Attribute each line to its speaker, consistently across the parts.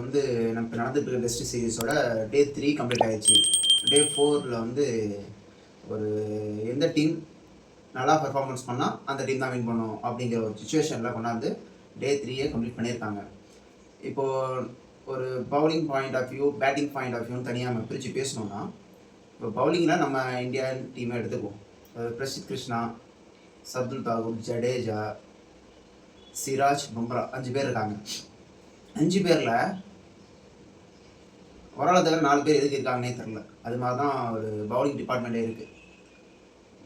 Speaker 1: வந்து நம்ம நடந்துட்டு இருக்க டெஸ்ட் சீரிஸோட டே 3 கம்ப்ளீட் ஆயிடுச்சு. டே 4ல வந்து ஒரு எந்த டீம் நல்லா பெர்ஃபார்மன்ஸ் பண்ணால் அந்த டீம் தான் வின் பண்ணும் அப்படிங்கிற ஒரு சுச்சுவேஷனில் கொண்டாந்து டே 3யே கம்ப்ளீட் பண்ணியிருக்காங்க. இப்போது ஒரு bowling point of view, batting point of வியூன்னு தனியாக நம்ம பிரித்து பேசணும்னா, இப்போ பவுலிங்கில் நம்ம இந்தியன் டீமை எடுத்துக்குவோம். பிரசித் கிருஷ்ணா, சர்துல் தாகூர், ஜடேஜா, சிராஜ், பும்ரா 5 பேர் இருக்காங்க. 5 பேரில் ஒரு ஆளை தவிர 4 பேர் எதுக்கு இருக்காங்கன்னே தெரில. அது மாதிரி தான் ஒரு பவுலிங் டிபார்ட்மெண்ட்டே இருக்குது.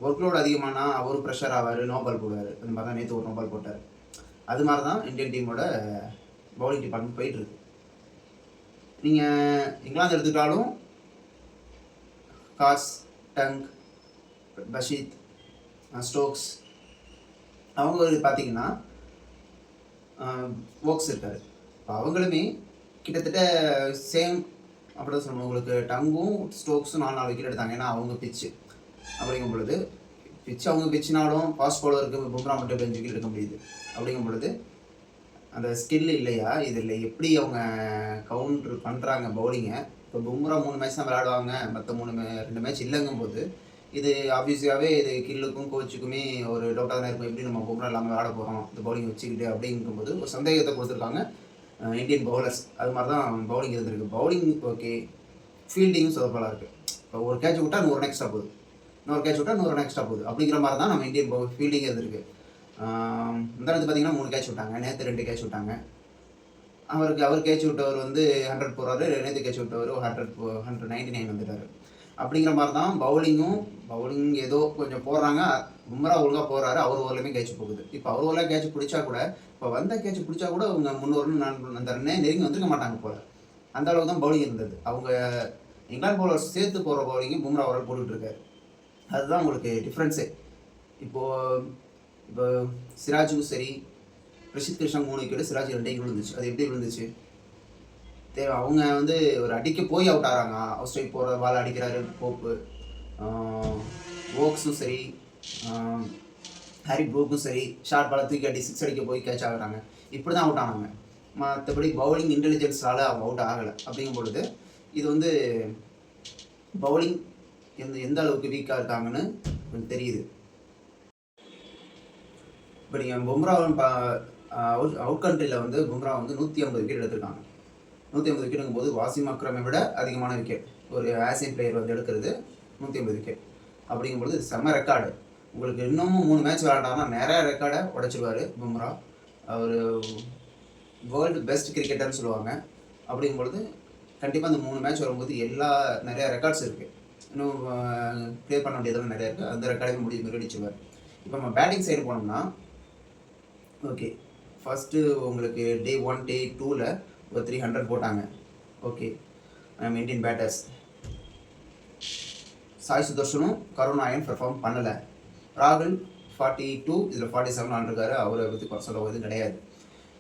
Speaker 1: ஒர்க் லோட் அதிகமானா அவரும் ப்ரெஷர் ஆவார், நோ பால் போடுவார். அந்த மாதிரி தான் நேற்று ஒரு நோ பால் போட்டார். அது மாதிரி தான் இந்தியன் டீமோட பவுலிங் டிபார்ட்மெண்ட் போயிட்டுருக்கு. நீங்கள் இங்கிலாந்து எடுத்துக்கிட்டாலும் காஸ், டங்க், பஷீத், ஸ்டோக்ஸ் அவங்க பார்த்தீங்கன்னா ஓக்ஸ் இருக்கார். இப்போ அவங்களுமே கிட்டத்தட்ட சேம் அப்படி தான் சொல்லணும். உங்களுக்கு டங்கும் ஸ்டோக்ஸும் 4 விக்கெட் எடுத்தாங்க. ஏன்னா அவங்க பிச்சு அப்படிங்கும் பொழுது அவங்க பிச்சுனாலும் ஃபாஸ்ட் பவுலருக்கு பும்ரா மட்டும் 5 விக்கெட் எடுக்க முடியுது. அப்படிங்கும் பொழுது அந்த ஸ்கில் இல்லையா, இதில் எப்படி அவங்க கவுண்டர் பண்ணுறாங்க பவுலிங்கை. இப்போ பும்ரா 3 மேட்ச் தான் விளையாடுவாங்க, மற்ற 2 மேட்ச் இல்லைங்கும் போது இது ஆப்வியஸாகவே இது கில்லுக்கும் கோச்சுக்குமே ஒரு டவுட்டாக தான் இருக்கும். எப்படி நம்ம பும்ரா இல்லாமல் விளையாட போகிறோம் இந்த பவுலிங் வச்சுக்கிட்டு அப்படிங்கும்போது ஒரு சந்தேகத்தை கொடுத்துருக்காங்க இந்தியன் பவுலர்ஸ். அது மாதிரி தான் பவுலிங் இருந்திருக்கு. பவுலிங் ஓகே, ஃபீல்டிங்கும் சொதப்பலாக இருக்குது. இப்போ ஒரு கேட்ச் விட்டால் 100 ரன் எக்ஸ்ட்ரா போகுது, இன்னொரு கேட்ச் விட்டால் 100 ரன் எக்ஸ்ட்ரா போகுது. அப்படிங்கிற மாதிரி தான் நம்ம இந்தியன் ஃபீல்டிங் இருந்திருக்கு. இந்த இடத்து பார்த்தீங்கன்னா 3 கேட்ச் விட்டாங்க, நேற்று 2 கேட்ச் விட்டாங்க. அவர் கேட்ச் விட்டவர் வந்து 100 போகிறாரு, நேற்று கேட்ச் விட்டவர் 199 வந்துட்டார். அப்படிங்கிற மாதிரி தான் பவுலிங் ஏதோ கொஞ்சம் போடுறாங்க. பும்ரா ஒழுங்காக போகிறாரு, அவர் ஓவர்லையுமே கேட்ச் போகுது. இப்போ அவர் ஓவரில் கேட்ச் பிடிச்சா கூட, இப்போ வந்த கேட்ச் பிடிச்சா கூட அவங்க 300 அந்த ரன்னே நெருங்கி வந்துருக்க மாட்டாங்க போல். அந்த அளவுக்கு தான் பவுலிங் இருந்தது. அவங்க இங்கிலாந்து பவுலர் சேர்த்து போகிற பவுலிங்கு பும்ரா ஓவரால் போட்டுட்ருக்காரு. அதுதான் உங்களுக்கு டிஃப்ரென்ஸே. இப்போ சிராஜுக்கும் சரி, பிரசித் கிருஷ்ணா 3 விக்கெட், சிராஜ் 2 விக்கெட் விழுந்துச்சு. அது எப்படி விழுந்துச்சு? அவங்க வந்து ஒரு அடிக்க போய் அவுட் ஆகிறாங்க. ஸ்ட்ரைக் போகிற பால் அடிக்கிறாரு போப்பு. ஓக்ஸும் சரி, ஹாரி ப்ரூக்கும் சரி, ஷார்ட் பாலை தூக்கி அடி 6 அடிக்க போய் கேட்ச் ஆகுறாங்க. இப்படி தான் அவுட் ஆனாங்க. மற்றபடி பவுலிங் இன்டெலிஜென்ஸால் அவங்க அவுட் ஆகலை. அப்படிங்கும் பொழுது இது வந்து பவுலிங் எந்த அளவுக்கு வீக்காக இருக்காங்கன்னு கொஞ்சம் தெரியுது. இப்போ நீங்கள் பும்ரா அவுட் கண்ட்ரியில் வந்து பும்ரா வந்து 150 விக்கெட் எடுத்திருக்காங்க. 150 விக்கெட்டுங்கும் போது வாசிம் அக்ரமை விட அதிகமான விக்கெட் ஒரு ஆசியன் பிளேயர் வந்து எடுக்கிறது 150 விக்கெட். அப்படிங்கும்போது செம்ம ரெக்கார்டு. உங்களுக்கு இன்னமும் 3 மேட்ச் விளையாண்டாங்கன்னா நிறையா ரெக்கார்டை உடைச்சிருவார் பும்ரா. அவர் வேர்ல்டு பெஸ்ட் கிரிக்கெட்டர்னு சொல்லுவாங்க. அப்படிங்கும்பொழுது கண்டிப்பாக அந்த 3 மேட்ச் வரும்போது நிறையா ரெக்கார்ட்ஸ் இருக்குது. இன்னும் ப்ளே பண்ண வேண்டியதெல்லாம் நிறையா இருக்குது. அந்த ரெக்கார்டையும் முறியடிச்சிருவார். இப்போ நம்ம பேட்டிங் சைடு போனோம்னா ஓகே, ஃபஸ்ட்டு உங்களுக்கு டே 1 டே 2ல் ஒரு 300 போட்டாங்க. ஓகே, நம்ம இந்தியன் பேட்டர்ஸ் சாய் சுதர்ஷனும் கருணாயன் பெர்ஃபார்ம் பண்ணலை. ராகுல் 42, இதில் 47 ஆண்டிருக்காரு. அவரை பற்றி சொல்ல எதுவும் கிடையாது.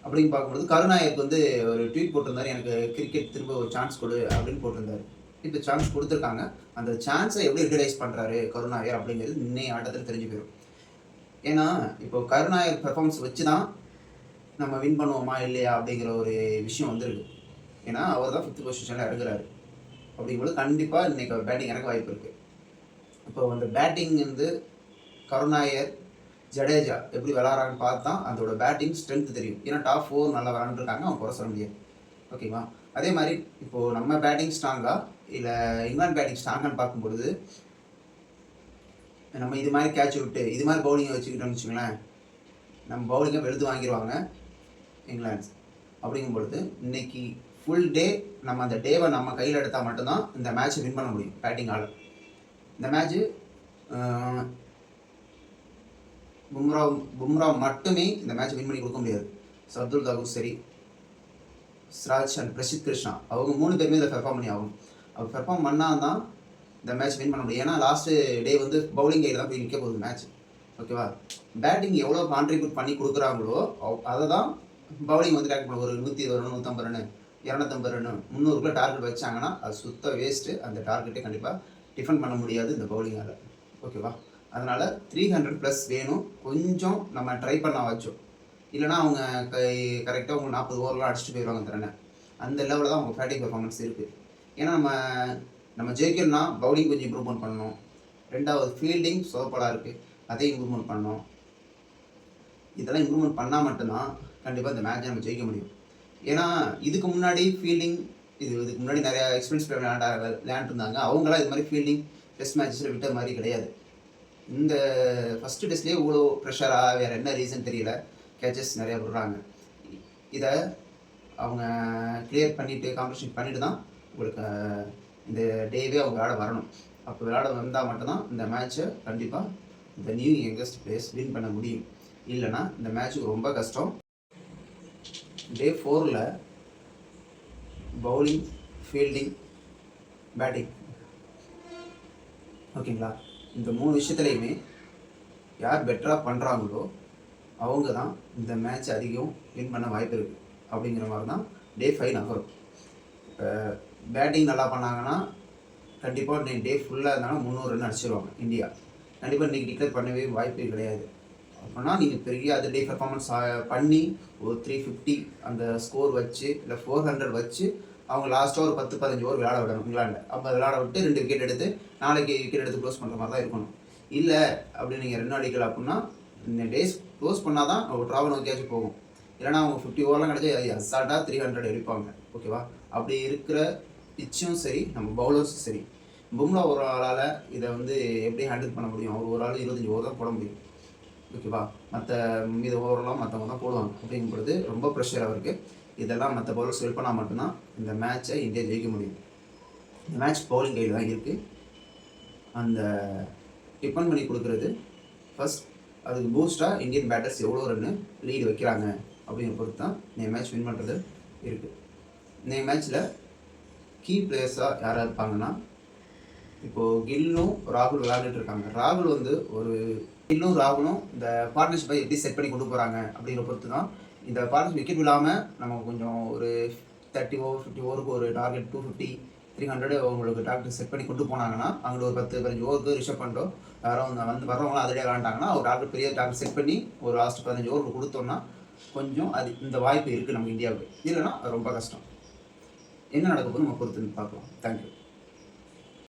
Speaker 1: அப்படின்னு பார்க்கும்போது கருணாயருக்கு வந்து ஒரு ட்வீட் போட்டிருந்தார், எனக்கு கிரிக்கெட் திரும்ப ஒரு சான்ஸ் கொடு அப்படின்னு போட்டிருந்தார். இப்போ சான்ஸ் கொடுத்துருக்காங்க. அந்த சான்ஸை எப்படி யூட்டிலைஸ் பண்ணுறாரு கருணாயர் அப்படிங்கிறது இன்னைய ஆட்டத்தில் தெரிஞ்சு போயிடும். ஏன்னா இப்போ கருணாயர் பெர்ஃபார்மன்ஸ் வச்சு தான் நம்ம வின் பண்ணுவோமா இல்லையா அப்படிங்கிற ஒரு விஷயம் வந்துருக்கு. ஏன்னா அவர் தான் 5th பொசிஷனில் இறங்குறாரு. அப்படிங்கும்போது கண்டிப்பாக இன்றைக்கி அவர் பேட்டிங் எனக்கு வாய்ப்பு இருக்குது. இப்போ அந்த பேட்டிங் வந்து கருணாயர், ஜடேஜா எப்படி விளாட்றாங்கன்னு பார்த்தா அதோட பேட்டிங் ஸ்ட்ரென்த் தெரியும். ஏன்னா டாப் 4 நல்லா விளாண்டுருக்காங்க, அவங்க குறை சொல்ல முடியாது. ஓகேவா? அதே மாதிரி இப்போது நம்ம பேட்டிங் ஸ்ட்ராங்கா இல்லை இங்கிலாந்து பேட்டிங் ஸ்ட்ராங்கான்னு பார்க்கும்பொழுது நம்ம இது மாதிரி கேட்ச் விட்டு இது மாதிரி பவுலிங்கை வச்சுக்கிட்டோம்னு வச்சுங்களேன், நம்ம பவுலிங்கை வெளுத்து வாங்கிடுவாங்க இங்கிலாந்து. அப்படிங்கும்பொழுது இன்றைக்கி ஃபுல் டே நம்ம அந்த டேவை நம்ம கையில் எடுத்தால் மட்டும்தான் இந்த மேட்ச்சை வின் பண்ண முடியும் பேட்டிங்கால். இந்த மேட்ச்சு பும்ரா மட்டுமே இந்த மேட்ச் வின் பண்ணி கொடுக்க முடியாது. சர்துல் தாகூர் சரி, சிராஜ் அண்ட் பிரசித் கிருஷ்ணா அவங்க 3 பேருமே இதை பெர்ஃபார்ம் பண்ணி ஆகும். அவர் பெர்ஃபார்ம் பண்ணால் தான் இந்த மேட்ச் வின் பண்ண முடியும். ஏன்னா லாஸ்ட்டு டே வந்து பவுலிங் கையில் தான் போய் நிற்க போகுது மேட்ச். ஓகேவா? பேட்டிங் எவ்வளோ கான்ட்ரிபியூட் பண்ணி கொடுக்குறாங்களோ அதை தான் பவுலிங் வந்து டேக் பண்ண. ஒரு 120 ரன், 150 ரன், 250 ரன், 300 டார்கெட் வச்சாங்கன்னா அது சுத்த வேஸ்ட்டு. அந்த டார்கெட்டே கண்டிப்பாக டிஃபெண்ட் பண்ண முடியாது இந்த பவுலிங்கால். ஓகேவா? அதனால் 300+ வேணும். கொஞ்சம் நம்ம ட்ரை பண்ண வச்சோம். இல்லைனா அவங்க கரெக்டாக அவங்க 40 ஓவர்லாம் அடிச்சுட்டு போயிடுவாங்க அந்த ரன்னை. அந்த லெவலில் தான் அவங்க பேட்டிங் பெர்ஃபார்மன்ஸ் இருக்குது. ஏன்னா நம்ம ஜெயிக்கணும்னா பவுலிங் கொஞ்சம் இம்ப்ரூவ்மெண்ட் பண்ணணும். ரெண்டாவது ஃபீல்டிங் சோப்பலாக இருக்குது, அதையும் இம்ப்ரூவ்மெண்ட் பண்ணணும். இதெல்லாம் இம்ப்ரூவ்மெண்ட் பண்ணால் மட்டும்தான் கண்டிப்பாக இந்த மேட்சை நம்ம ஜெயிக்க முடியும். ஏன்னா இதுக்கு முன்னாடி ஃபீல்டிங் இதுக்கு முன்னாடி நிறையா எக்ஸ்பீரியன்ஸ் பிளேயர் விளையாண்டுருந்தாங்க. அவங்களாம் இது மாதிரி ஃபீல்டிங் டெஸ்ட் மேட்சஸில் விட்ட மாதிரி கிடையாது. இந்த ஃபஸ்ட்டு டெஸ்ட்லேயே இவ்வளோ ப்ரெஷராக வேறு என்ன ரீசன் தெரியல, கேச்சஸ் நிறையா விடுறாங்க. இதை அவங்க கிளியர் பண்ணிவிட்டு காம்படிஷன் பண்ணிட்டு தான் உங்களுக்கு இந்த டேவே அவங்க விளையாட வரணும். அப்போ விளையாட வந்தால் மட்டும்தான் இந்த மேட்ச்சை கண்டிப்பாக இந்த நியூ யங்கஸ்ட் பிளேயர்ஸ் வின் பண்ண முடியும். இல்லைனா இந்த மேட்ச்சுக்கு ரொம்ப கஷ்டம். டே 4ல் பவுலிங், ஃபீல்டிங், பேட்டிங், ஓகேங்களா, இந்த 3 விஷயத்துலையுமே யார் பெட்டராக பண்ணுறாங்களோ அவங்க தான் இந்த மேட்ச் அதிகம் வின் பண்ண வாய்ப்பு இருக்குது. அப்படிங்கிற மாதிரி தான் டே 5 நகரும். இப்போ பேட்டிங் நல்லா பண்ணாங்கன்னா கண்டிப்பாக டே ஃபுல்லாக இருந்தாலும் 300 ரன் அடிச்சிருவாங்க இந்தியா. கண்டிப்பாக இன்றைக்கி டிக்ளேர் பண்ணவே வாய்ப்பே கிடையாது. அப்படின்னா நீங்கள் பெரிய அது டே பர்ஃபார்மன்ஸ் பண்ணி ஒரு 350 அந்த ஸ்கோர் வச்சு இல்லை 400 வச்சு அவங்க லாஸ்ட்டாக ஒரு 10-15 ஓவர் விளையாட விடணும் இங்கிலாண்டில். அப்போ விளையாட விட்டு 2 விக்கெட் எடுத்து நாளைக்கு விக்கெட் எடுத்து க்ளோஸ் பண்ணுற மாதிரி தான் இருக்கணும். இல்லை அப்படி நீங்கள் 2 அடிக்கல அப்படின்னா இந்த டேஸ் க்ளோஸ் பண்ணால் தான் ஒரு ட்ராவை நோக்கியாச்சும் போகும். இல்லைனா அவங்க 50 ஓவர்லாம் கிடச்சி அசால்ட்டாக 300 எடுப்பாங்க. ஓகேவா, அப்படி இருக்கிற பிச்சும் சரி நம்ம பவுலர்ஸும் சரி, பும்ரா ஒரு ஆளால் இதை எப்படி ஹேண்டில் பண்ண முடியும்? அவர் ஒரு ஆள் 25 ஓவர் தான் போட முடியும். ஓகேவா, மற்ற மீத ஓவரெலாம் மற்றவங்க தான் போடுவாங்க. அப்படிங்கும்பொழுது ரொம்ப ப்ரெஷர் அவருக்கு. இதெல்லாம் மற்ற பவுலர்ஸ் ஹெல்ப் பண்ணால் மட்டும்தான் இந்த மேட்ச்சை இந்தியா ஜெயிக்க முடியும். இந்த மேட்ச் பவுலிங் கையில் தான் இருக்குது. அந்த டிபெண்ட் பண்ணி கொடுக்குறது ஃபஸ்ட் அதுக்கு பூஸ்ட்டாக இந்தியன் பேட்டர்ஸ் எவ்வளோ ரன்னு லீடு வைக்கிறாங்க அப்படிங்கிற பொறுத்து தான் இந்த மேட்ச் வின் பண்ணுறது இருக்குது. இந்த மேட்ச்சில் கீ பிளேயர்ஸாக யாராக இருப்பாங்கன்னா, இப்போது கில்லும் ராகுல் விளையாண்டுட்டு இருக்காங்க. கில்லும் ராகுலும் இந்த பார்ட்னர்ஷிப்பை எப்படி செட் பண்ணி கொண்டு போகிறாங்க அப்படிங்கிற பொறுத்து தான். இந்த பார்ட்னர்ஷிப் விக்கெட் விழாமல் நம்ம கொஞ்சம் ஒரு 30 ஓவர் 50 ஓவருக்கு ஒரு டார்கெட் 250 300 அவங்களுக்கு டார்கெட் செட் பண்ணி கொண்டு போனாங்கன்னா, அவங்களுக்கு ஒரு 10-15 ஓவருக்கு ரிஷப் பண்டோ யாரோ வர்றவங்களாம் அதிலே விளாண்டாங்கன்னா ஒரு டார்கெட் பெரிய டார்கெட் செட் பண்ணி ஒரு லாஸ்ட் 15 ஓவருக்கு கொடுத்தோம்னா கொஞ்சம் அது இந்த வாய்ப்பு இருக்குது நம்ம இந்தியாவுக்கு. இல்லைன்னா ரொம்ப கஷ்டம். என்ன நடக்க போது நம்ம பொறுத்து பார்க்கலாம். தேங்க்யூ.